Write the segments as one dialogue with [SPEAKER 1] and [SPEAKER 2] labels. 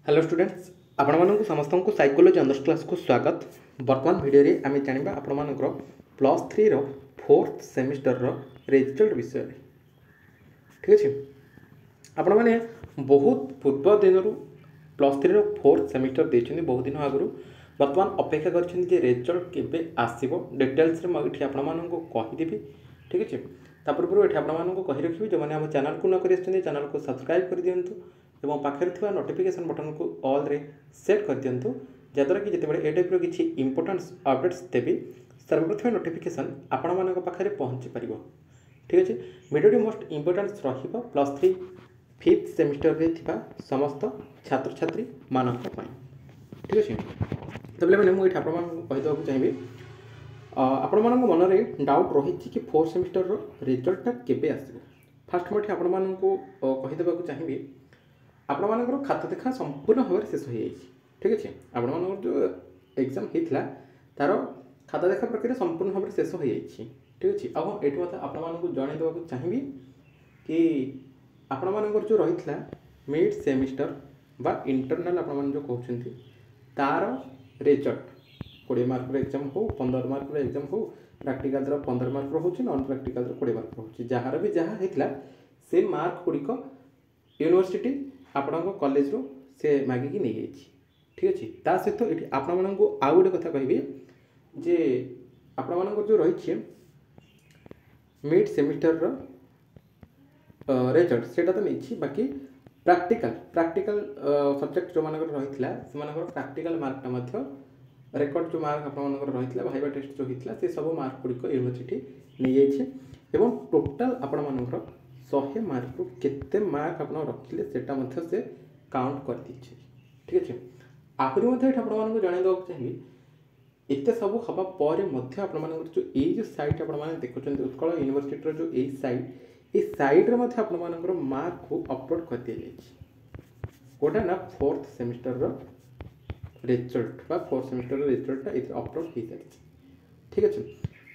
[SPEAKER 1] Hello students आपण मानक समस्त को साइकोलॉजी ऑनर्स क्लास को स्वागत। वर्तमान वीडियो रे आम जाना आपण मानकर प्लस थ्री रो फोर्थ सेमिस्टर रो रिजल्ट विषय। ठीक अच्छे आपण मैंने बहुत पूर्व दिन प्लस थ्री रो फोर्थ सेमिस्टर देते बहुत दिन आगु बर्तमान अपेक्षा कर रिजल्ट केवे आसो डिटेल्स मुझे आपण कहीदेवी। ठीक अच्छे पूर्व ये आपण कही रखी जो मैंने आम चैनल को न कर चैनल को सब्सक्राइब कर दिंतु और पाखे थी नोटिफिकेशन बटन को ऑल रे सेट कर दिंतु जहाँद्वारा कि जिते ए टाइप किसी इंपोर्टेंट अपडेट्स देवी सर्वप्रथम नोटिफिकेशन आपण मान पाखे पहुँची पार। ठीक अच्छे वीडियो मोस्ट इंपोर्टेंस रहा प्लस थ्री फिफ्थ सेमिस्टर रे थिबा समस्त छात्र छात्री मानक पई। ठीक अच्छे तबले मैंने मुझे आपण कहीदेवा चाहिए आपण मान मन में डाउट रही कि फोर्थ सेमिस्टर रो रिजल्टा केबे आसो। फास्ट मुझे आपण मान कहीदेवा चाहिए आपण मानकर खाता देखा संपूर्ण भाव में शेष हो जाए। ठीक अच्छे आपण मान जो एग्जाम होता तार खाता देखा प्रक्रिया संपूर्ण भाव में शेष हो जाए। ठीक अच्छे आउ ये आपण मानक जनईदेवा चाहिए कि आपण मानकर जो रही है मिड सेमिस्टर बा इंटरनाल आपण मान जो कहते तार रिजल्ट 20 मार्क एग्जाम हो 15 मार्क एग्जाम हो प्रैक्टिकल 15 मार्क हो नॉन प्रैक्टिकल 20 मार्क हो जार भी जहाँ होता से मार्क गुड़िक यूनिवर्सिटी आपण कॉलेज रो से मागिकी नहीं जाइए। ठीक अच्छे ता सहित ये आपण मानक आउ गोटे कथा कहबी जे आपण मानक जो रही मिड सेमिस्टर रो रिजल्ट सेटा तो नहीं बाकी प्रैक्टिकल सब्जेक्ट जो मानक रही है प्रैक्टिकल मार्कटा रेकर्ड जो मार्क आप रही है भाइबा टेस्ट जो होता से सब मार्क गुड़िक यूनिवर्सिटी नहीं जाइए एवं टोटाल आपण मानकर 100 मार्क रु केते मार्क आप रखिले सेटा से काउंट कर दीजिए। ठीक अच्छे आहरी आपण जनईदेवा चाहिए एत सब हवा पर जो ये साइट आप देखुं उत्कल यूनिवर्सिटी जो ये साइड्रे आपर मार्क को अपलोड कर दी जाए गोटा ना फोर्थ सेमिस्टर रिजल्ट बा फोर्थ सेमिस्टर रिजल्टा ये अपलोड हो सारी। ठीक अच्छे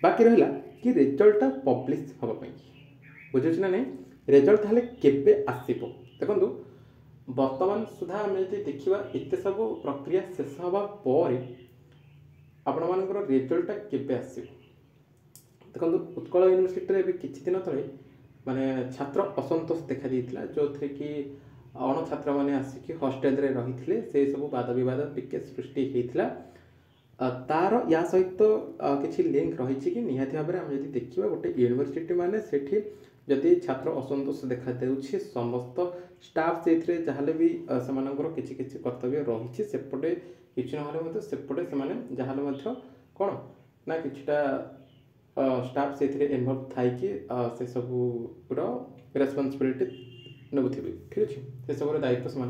[SPEAKER 1] बाकी रहा कि रिजल्टा पब्लिश हाँपाई बुझे ना नहीं रिजल्ट ताले केबे आसिबो देखो वर्तमान सुधा आम देखा एत सब प्रक्रिया शेष हवा पर आपण मानकर रिजल्टा केबे आसिबो देखो उत्कल यूनिवर्सिटी रे किछि दिन तले माने छात्र असंतोष देखा देइतिला जो थे कि अण छात्र मैंने आसिक हस्टेल रही से सब वाद बद टिके सृष्टि होता तार या सहित किसी लिंक रही कि निहाती भाव में आम जब देखा गोटे यूनिवर्सिटी माने सेठी जदि छात्र असंतोष देखा देउछि समस्त स्टाफ से जहाँ भी से किसी कर्तव्य रही सेपटे किसी ना सेपटे से जहाँ कौन ना किछटा स्टाफ से इनवल्व थाई से सब रेस्पॉन्सिबिलिटी नबुथिबे। ठीक अच्छे से सब दायित्व से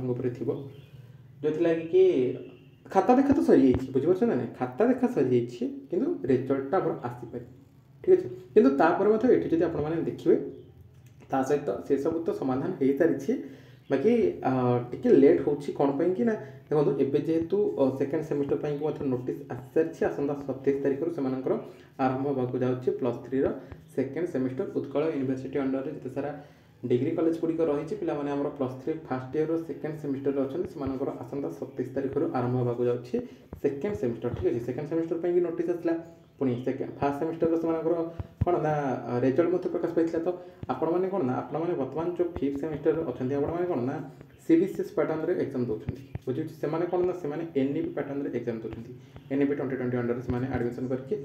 [SPEAKER 1] जो लगे कि खाता देखा तो सरी जाइए बुझीपार ना नहीं खाता देखा सरी जाइए कि रिजल्टा आसीपारे। ठीक अच्छे किंतु तापर ये जब आप देखिए ता सहित से सब तो समाधान हो सारी बाकी टिके लेट हो कौन पाई कि ना देखो एवं जेहेतु सेकेंड सेमिस्टर पर नोटिस आसी सारी आसंता 27 तारीख से आरंभ होगा जाऊँगी plus three second semester Utkal university under जिते सारा डिग्री कॉलेज गुड़िक रही पाने plus three fast year second semester अच्छा से आसंता 27 तारीख आरंभ होगा जाऊँगी सेकेंड सेमिस्टर। ठीक अच्छे सेकेंड सेमिस्टर पर नोटिस आसला पुणी फास्ट सेमिस्टर से कौन ना रिजल्ट प्रकाश पाई तो आपण मैंने कौन ना आपण मैंने बर्तमान जो फिफ्थ सेमिस्टर अच्छा मैंने कौन ना सीबीसीएस पैटर्न रे एग्जाम दौरान बुझे से कौन ना से एनईपी पैटर्न रे एग्जाम दौरान एनईपी 2020 अंडर से एडमिशन करके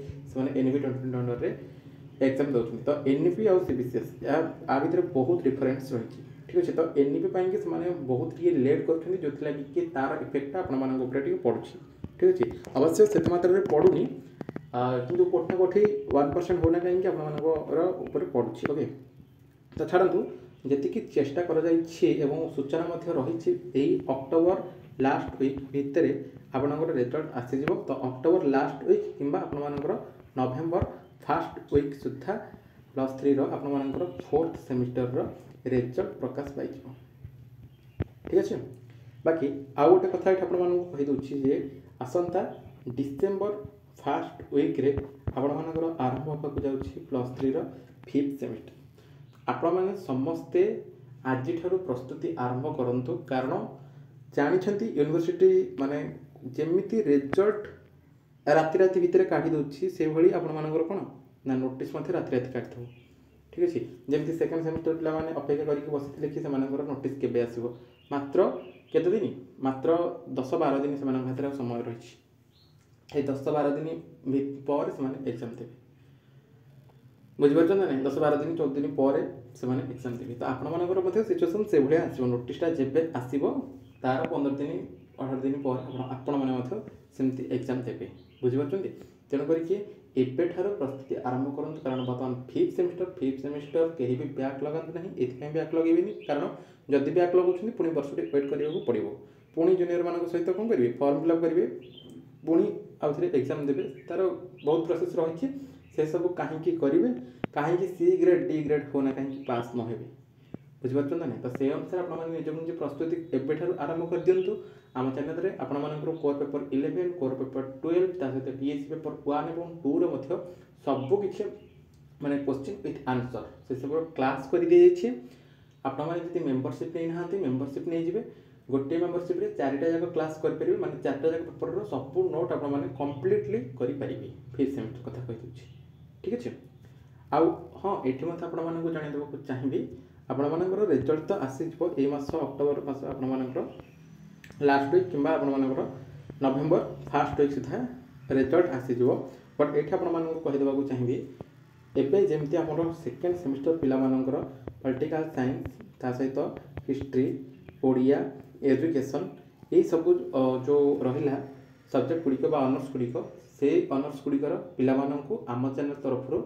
[SPEAKER 1] एनईपी 2020 अंडर रे एग्जाम दौरान तो एनईपी आउ सीबीसीएस या भितर बहुत डिफरेन्स रही। ठीक अच्छे तो एनईपी पाई से बहुत टे लेट कर जो लगी कि तार इफेक्टा आपण पड़ुछि। ठीक अच्छे अवश्य से मात्रा पड़ूनी कि कोठा कोठी 1% होना कहीं आपंकर पड़ुछि। ओके तो छाड़ू जी चेष्टा कर सूचना रही अक्टोबर लास्ट वीक भितर आपंकर रिजल्ट आसीज तो अक्टोबर लास्ट वीक कि आपर नवेम्बर फास्ट वीक सुधा प्लस थ्री आपर फोर्थ सेमिस्टर रिजल्ट प्रकाश पाई। ठीक अच्छे बाकी आउ गोटे कथा कहीदे जे आसंता डिसेम्बर फास्ट वीक रे आपंकर आरंभ होगा जाऊँगी प्लस थ्री फिफ्थ सेमिस्टर आपण मैंने समस्ते आज प्रस्तुति आरंभ करूँ कारण ଜାଣିଛନ୍ତି ୟୁନିଭର୍ସିଟି ମାନେ ଯେମିତି ରେଜଲ୍ଟ ରାତି ରାତି ଭିତରେ କାଢ଼ି ଦେଉଛି ସେଭଳି ଆପଣମାନଙ୍କର କ'ଣ ନା ନୋଟିସ୍ ମଧ୍ୟ ରାତି ରାତି କାଢ଼ିଦେବ। ଠିକ୍ ଅଛି। ଯେମିତି ସେକେଣ୍ଡ ସେମିଷ୍ଟର ପିଲାମାନେ ଅପେକ୍ଷା କରିକି ବସିଥିଲେ କି ସେମାନଙ୍କର ନୋଟିସ୍ କେବେ ଆସିବ। ମାତ୍ର କେତେ ଦିନ? ମାତ୍ର 10-12 ଦିନ ସେମାନଙ୍କ ହାତରେ ଆଉ ସମୟ ରହିଛି। এই 10-12 ଦିନ ପରେ ସେମାନେ ଏକ୍ଜାମ୍ ଦେବେ। ବୁଝିପାରୁଛନ୍ତି ନା ନାହିଁ? 10-12 ଦିନ 14 ଦିନ ପରେ ସେମାନେ ଏକ୍ଜାମ୍ ଦେବେ। ତ ଆପଣମାନଙ୍କର ମଧ୍ୟ ସିଚୁଏସନ୍ ସେଭଳିଆ ଆସିବ। ନୋଟିସ୍ଟା ଯେବେ ଆସିବ ତାର 15 ଦିନ 18 ଦିନ ପରେ ଆପଣମାନେ ମଧ୍ୟ ସେମିତି ଏକ୍ଜାମ୍ ଦେବେ। ବୁଝିପାରୁଛନ୍ତି? ତେଣୁ କରିକି ଏବେଠାରୁ ପ୍ରସ୍ତୁତି ଆରମ୍ଭ କରନ୍ତୁ। କାରଣ ବର୍ତ୍ତମାନ ଫିଫ୍ଥ ସେମିଷ୍ଟର କେହି ବି ବ୍ୟାକ୍ ଲଗାନ୍ତୁ ନାହିଁ। ଏଥିପାଇଁ ବ୍ୟାକ୍ ଲଗାଇବେନି, କାରଣ ଯଦି ବ୍ୟାକ୍ ଲଗାଉଛନ୍ତି ପୁଣି ବର୍ଷଟି ୱେଟ୍ କରିବାକୁ ପଡ଼ିବ। ପୁଣି ଜୁନିୟରମାନଙ୍କ ସହିତ କ'ଣ କରିବେ? ଫର୍ମ ଫିଲ୍ଅପ୍ କରିବେ, ପୁଣି ଆଉ ଥରେ ଏକ୍ଜାମ୍ ଦେବେ। ତାର ବହୁତ ପ୍ରୋସେସ୍ ରହିଛି। ସେସବୁ କାହିଁକି କରିବେ? କାହିଁକି ସି ଗ୍ରେଡ୍ ଡି ଗ୍ରେଡ୍ ହେଉନା କାହିଁକି ପାସ୍ ନ ହେବେ? ବୁଝିପାରୁଛନ୍ତି ନା ନାହିଁ? ତ ସେଇ ଅନୁସାରେ ଆପଣମାନେ ନିଜକୁ ନିଜ ପ୍ରସ୍ତୁତି ଏବେଠାରୁ ଆରମ୍ଭ କରିଦିଅନ୍ତୁ। ଆମ ଚ୍ୟାନେଲରେ ଆପଣମାନଙ୍କର କୋର୍ ପେପର୍ 11, କୋର୍ ପେପର୍ 12, ତା ସହିତ PSC ପେପର୍ 1 ଏବଂ 2ର ମଧ୍ୟ ସବୁକିଛି ମାନେ କୋଶ୍ଚିନ୍ ୱିଥ୍ ଆନ୍ସର୍ ସେସବୁର କ୍ଲାସ୍ କରିଦିଆଯାଇଛି। ଆପଣମାନେ ଯଦି ମେମ୍ବରସିପ୍ ନେଇନାହାନ୍ତି ମେମ୍ବରସିପ୍ ନେଇଯିବେ। ଗୋଟିଏ ମେମ୍ବରସିପ୍ରେ 4ଟା ଯାକ କ୍ଲାସ୍ କରିପାରିବେ। ମାନେ 4ଟା ଯାକ ପେପରର ସବୁ ନୋଟ୍ ଆପଣମାନେ କମ୍ପ୍ଲିଟଲି କରିପାରିବେ। ଫିଫ୍ଥ ସେମିଷ୍ଟର କଥା କହିଦେଉଛି। ଠିକ୍ ଅଛି। ଆଉ ହଁ, ଏଠି ମଧ୍ୟ ଆପଣମାନଙ୍କୁ ଜଣାଇଦେବାକୁ ଚାହିଁବି, ଆପଣମାନଙ୍କର ରେଜଲ୍ଟ ତ ଆସିଯିବ ଏଇ ମାସ ଅକ୍ଟୋବର ମାସ ଆପଣମାନଙ୍କର ଲାଷ୍ଟ ୱିକ୍ କିମ୍ବା ଆପଣମାନଙ୍କର ନଭେମ୍ବର ଫାର୍ଷ୍ଟ ୱିକ୍ ସୁଦ୍ଧା ରେଜଲ୍ଟ ଆସିଯିବ। ବଟ୍ ଏଇଠି ଆପଣମାନଙ୍କୁ କହିଦେବାକୁ ଚାହିଁବି, ଏବେ ଯେମିତି ଆମର ସେକେଣ୍ଡ ସେମିଷ୍ଟର ପିଲାମାନଙ୍କର ପଲିଟିକାଲ ସାଇନ୍ସ ତା ସହିତ ହିଷ୍ଟ୍ରି, ଓଡ଼ିଆ, ଏଜୁକେସନ୍ ଏଇସବୁ ଯେଉଁ ରହିଲା ସବଜେକ୍ଟ ଗୁଡ଼ିକ ବା ଅନର୍ସ ଗୁଡ଼ିକ, ସେଇ ଅନର୍ସ ଗୁଡ଼ିକର ପିଲାମାନଙ୍କୁ ଆମ ଚ୍ୟାନେଲ୍ ତରଫରୁ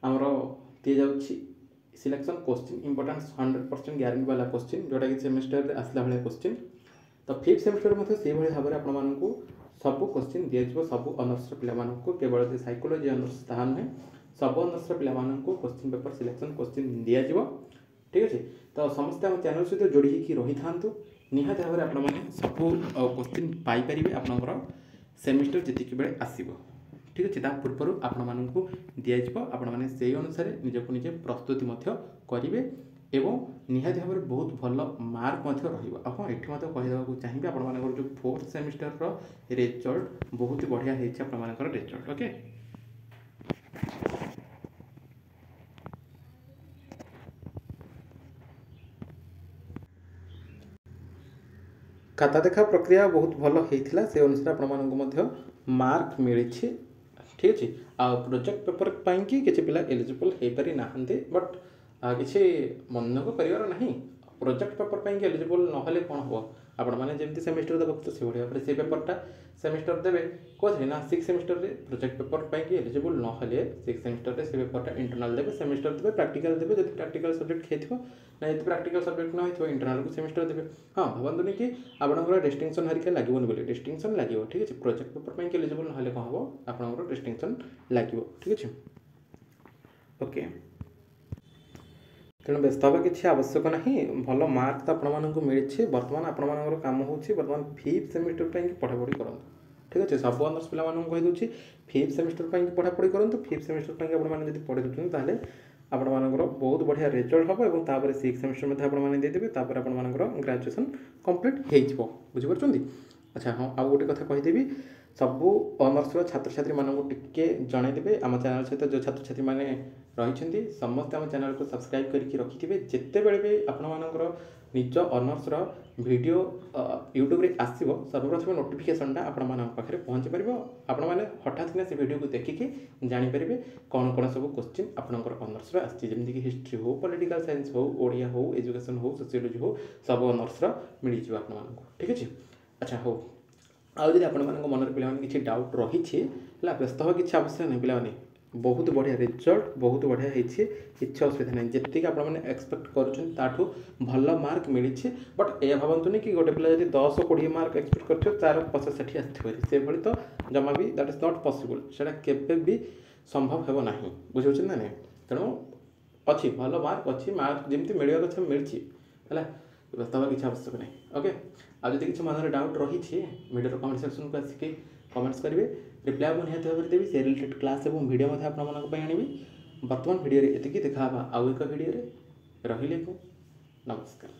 [SPEAKER 1] ଆମର ଦିଆଯାଉଛି ସିଲେକ୍ସନ୍ କୋଶ୍ଚିନ୍ ଇମ୍ପୋର୍ଟାନ୍ସ 100% ଗ୍ୟାରେଣ୍ଟି ବାଲା କୋଶ୍ଚିନ୍, ଯେଉଁଟାକି ସେମିଷ୍ଟରରେ ଆସିଲା ଭଳିଆ କୋଶ୍ଚିନ୍। ତ ଫିଫ୍ଥ ସେମିଷ୍ଟର ମଧ୍ୟ ସେଇଭଳି ଭାବରେ ଆପଣମାନଙ୍କୁ ସବୁ କୋଶ୍ଚିନ୍ ଦିଆଯିବ ସବୁ ଅନର୍ସର ପିଲାମାନଙ୍କୁ। କେବଳ ଯେ ସାଇକୋଲୋଜି ଅନର୍ସ ତାହା ନୁହେଁ, ସବୁ ଅନର୍ସର ପିଲାମାନଙ୍କୁ କୋଶ୍ଚିନ୍ ପେପର ସିଲେକ୍ସନ୍ କୋଶ୍ଚିନ୍ ଦିଆଯିବ। ଠିକ୍ ଅଛି। ତ ସମସ୍ତେ ଆମ ଚ୍ୟାନେଲ୍ ସହିତ ଯୋଡ଼ି ହେଇକି ରହିଥାନ୍ତୁ। ନିହାତି ଭାବରେ ଆପଣମାନେ ସବୁ କୋଶ୍ଚିନ୍ ପାଇପାରିବେ ଆପଣଙ୍କର ସେମିଷ୍ଟର ଯେତିକି ବେଳେ ଆସିବ। ଠିକ୍ ଅଛି। ତା ପୂର୍ବରୁ ଆପଣମାନଙ୍କୁ ଦିଆଯିବ। ଆପଣମାନେ ସେଇ ଅନୁସାରେ ନିଜକୁ ନିଜେ ପ୍ରସ୍ତୁତି ମଧ୍ୟ କରିବେ ଏବଂ ନିହାତି ଭାବରେ ବହୁତ ଭଲ ମାର୍କ ମଧ୍ୟ ରହିବ। ଆପଣ ଏଠି ମଧ୍ୟ କହିଦେବାକୁ ଚାହିଁବି, ଆପଣମାନଙ୍କର ଯେଉଁ ଫୋର୍ଥ ସେମିଷ୍ଟରର ରେଜଲ୍ଟ ବହୁତ ବଢ଼ିଆ ହେଇଛି ଆପଣମାନଙ୍କର ରେଜଲ୍ଟ। ଓକେ। ଖାତା ଦେଖା ପ୍ରକ୍ରିୟା ବହୁତ ଭଲ ହେଇଥିଲା। ସେ ଅନୁସାରେ ଆପଣମାନଙ୍କୁ ମଧ୍ୟ ମାର୍କ ମିଳିଛି। ଠିକ୍ ଅଛି। ଆଉ ପ୍ରୋଜେକ୍ଟ ପେପର ପାଇଁକି କିଛି ପିଲା ଏଲିଜିବଲ୍ ହେଇପାରି ନାହାନ୍ତି। ବଟ୍ କିଛି ମନକୁ କରିବାର ନାହିଁ। ପ୍ରୋଜେକ୍ଟ ପେପର ପାଇଁକି ଏଲିଜିବଲ୍ ନହେଲେ କ'ଣ ହେବ? ଆପଣମାନେ ଯେମିତି ସେମିଷ୍ଟର ଦେବାକୁ ତ ସେଭଳି ଭାବରେ ସେଇ ପେପରଟା ସେମିଷ୍ଟର ଦେବେ। କେଉଁଥିରେ ନା ସିକ୍ସ ସେମିଷ୍ଟରରେ ପ୍ରୋଜେକ୍ଟ ପେପର ପାଇଁକି ଏଲିଜିବଲ୍ ନହେଲେ ସିକ୍ସ ସେମିଷ୍ଟରରେ ସେ ପେପରଟା ଇଣ୍ଟରନାଲ୍ ଦେବେ, ସେମିଷ୍ଟର ଦେବେ, ପ୍ରାକ୍ଟିକାଲ୍ ଦେବେ। ଯଦି ପ୍ରାକ୍ଟିକାଲ୍ ସବଜେକ୍ଟ ହେଇଥିବ ନା, ଯଦି ପ୍ରାକ୍ଟିକାଲ୍ ସବଜେକ୍ଟ ନ ହେଇଥିବ ଇଣ୍ଟରନାଲ୍କୁ ସେମିଷ୍ଟର ଦେବେ। ହଁ, ଭାବନ୍ତୁନି କି ଆପଣଙ୍କର ଡିଷ୍ଟିଂସନ୍ ହରିକା ଲାଗିବନି ବୋଲି। ଡିଷ୍ଟିଂସନ୍ ଲାଗିବ। ଠିକ୍ ଅଛି। ପ୍ରୋଜେକ୍ଟ ପେପର ପାଇଁକି ଏଲିଜିବଲ୍ ନହେଲେ କ'ଣ ହେବ? ଆପଣଙ୍କର ଡିଷ୍ଟିଂସନ୍ ଲାଗିବ। ଠିକ୍ ଅଛି। ଓକେ। ତେଣୁ ବ୍ୟସ୍ତ ହେବା କିଛି ଆବଶ୍ୟକ ନାହିଁ। ଭଲ ମାର୍କ ତ ଆପଣମାନଙ୍କୁ ମିଳିଛି। ବର୍ତ୍ତମାନ ଆପଣମାନଙ୍କର କାମ ହେଉଛି ବର୍ତ୍ତମାନ ଫିଫ୍ଥ ସେମିଷ୍ଟର ପାଇଁକି ପଢ଼ାପଢ଼ି କରନ୍ତୁ। ଠିକ୍ ଅଛି। ସବୁ ଅନର୍ସ ପିଲାମାନଙ୍କୁ କହିଦେଉଛି ଫିଫ୍ଥ ସେମିଷ୍ଟର ପାଇଁକି ପଢ଼ାପଢ଼ି କରନ୍ତୁ। ଫିଫ୍ଥ ସେମିଷ୍ଟର ପାଇଁକି ଆପଣମାନେ ଯଦି ପଢ଼ି ଦେଉଛନ୍ତି ତାହେଲେ ଆପଣମାନଙ୍କର ବହୁତ ବଢ଼ିଆ ରେଜଲ୍ଟ ହେବ ଏବଂ ତାପରେ ସିକ୍ସ ସେମିଷ୍ଟର ମଧ୍ୟ ଆପଣମାନେ ଦେଇଦେବେ। ତାପରେ ଆପଣମାନଙ୍କର ଗ୍ରାଜୁଏସନ୍ କମ୍ପ୍ଲିଟ୍ ହେଇଯିବ। ବୁଝିପାରୁଛନ୍ତି? ଆଚ୍ଛା, ହଁ, ଆଉ ଗୋଟେ କଥା କହିଦେବି, ସବୁ ଅନର୍ସର ଛାତ୍ରଛାତ୍ରୀମାନଙ୍କୁ ଟିକେ ଜଣାଇଦେବେ ଆମ ଚ୍ୟାନେଲ୍ ସହିତ ଯେଉଁ ଛାତ୍ରଛାତ୍ରୀମାନେ ରହିଛନ୍ତି ସମସ୍ତେ ଆମ ଚ୍ୟାନେଲ୍କୁ ସବସ୍କ୍ରାଇବ୍ କରିକି ରଖିଥିବେ। ଯେତେବେଳେ ବି ଆପଣମାନଙ୍କର ନିଜ ଅନର୍ସର ଭିଡ଼ିଓ ୟୁଟ୍ୟୁବରେ ଆସିବ ସର୍ବପ୍ରଥମେ ନୋଟିଫିକେସନ୍ଟା ଆପଣମାନଙ୍କ ପାଖରେ ପହଞ୍ଚି ପାରିବ। ଆପଣମାନେ ହଠାତ୍ କିନା ସେ ଭିଡ଼ିଓକୁ ଦେଖିକି ଜାଣିପାରିବେ କ'ଣ କ'ଣ ସବୁ କୋଶ୍ଚିନ୍ ଆପଣଙ୍କର ଅନର୍ସର ଆସିଛି। ଯେମିତିକି ହିଷ୍ଟ୍ରି ହେଉ, ପଲିଟିକାଲ୍ ସାଇନ୍ସ ହେଉ, ଓଡ଼ିଆ ହେଉ, ଏଜୁକେସନ୍ ହେଉ, ସୋସିଓଲୋଜି ହେଉ, ସବୁ ଅନର୍ସର ମିଳିଯିବ ଆପଣମାନଙ୍କୁ। ଠିକ୍ ଅଛି। ଆଚ୍ଛା, ହଉ। ଆଉ ଯଦି ଆପଣମାନଙ୍କ ମନରେ ପିଲାମାନେ କିଛି ଡାଉଟ୍ ରହିଛି ହେଲା, ବ୍ୟସ୍ତ ହେବା କିଛି ଆବଶ୍ୟକ ନାହିଁ। ପିଲାମାନେ ବହୁତ ବଢ଼ିଆ ରେଜଲ୍ଟ ବହୁତ ବଢ଼ିଆ ହେଇଛି, କିଛି ଅସୁବିଧା ନାହିଁ। ଯେତିକି ଆପଣମାନେ ଏକ୍ସପେକ୍ଟ କରୁଛନ୍ତି ତାଠୁ ଭଲ ମାର୍କ ମିଳିଛି। ବଟ୍ ଏହା ଭାବନ୍ତୁନି କି ଗୋଟେ ପିଲା ଯଦି 10-20 ମାର୍କ ଏକ୍ସପେକ୍ଟ କରିଥିବ ତାର 50-60 ଆସିଥିବ। ସେଭଳି ତ ଜମା ବି ଦ୍ୟାଟ୍ ଇଜ୍ ନଟ୍ ପସିବୁଲ୍। ସେଇଟା କେବେ ବି ସମ୍ଭବ ହେବ ନାହିଁ। ବୁଝିପାରୁଛନ୍ତି ନା ନାହିଁ? ତେଣୁ ଅଛି ଭଲ ମାର୍କ ଅଛି। ମାର୍କ ଯେମିତି ମିଳିବା କଥା ମିଳିଛି ହେଲା, ବ୍ୟସ୍ତ ହେବା କିଛି ଆବଶ୍ୟକ ନାହିଁ। ଓକେ। ଆଉ ଯଦି କିଛି ମନରେ ଡାଉଟ୍ ରହିଛି ଭିଡ଼ିଓର କମେଣ୍ଟ ସେକ୍ସନକୁ ଆସିକି କମେଣ୍ଟସ୍ କରିବେ। ରିପ୍ଲାଏ ମୁଁ ନିହାତି ଭାବରେ ଦେବି। ସେ ରିଲେଟେଡ୍ କ୍ଲାସ୍ ଏବଂ ଭିଡ଼ିଓ ମଧ୍ୟ ଆପଣମାନଙ୍କ ପାଇଁ ଆଣିବି। ବର୍ତ୍ତମାନ ଭିଡ଼ିଓରେ ଏତିକି। ଦେଖା ହେବା ଆଉ ଏକ ଭିଡ଼ିଓରେ। ରହିଲି। ନମସ୍କାର।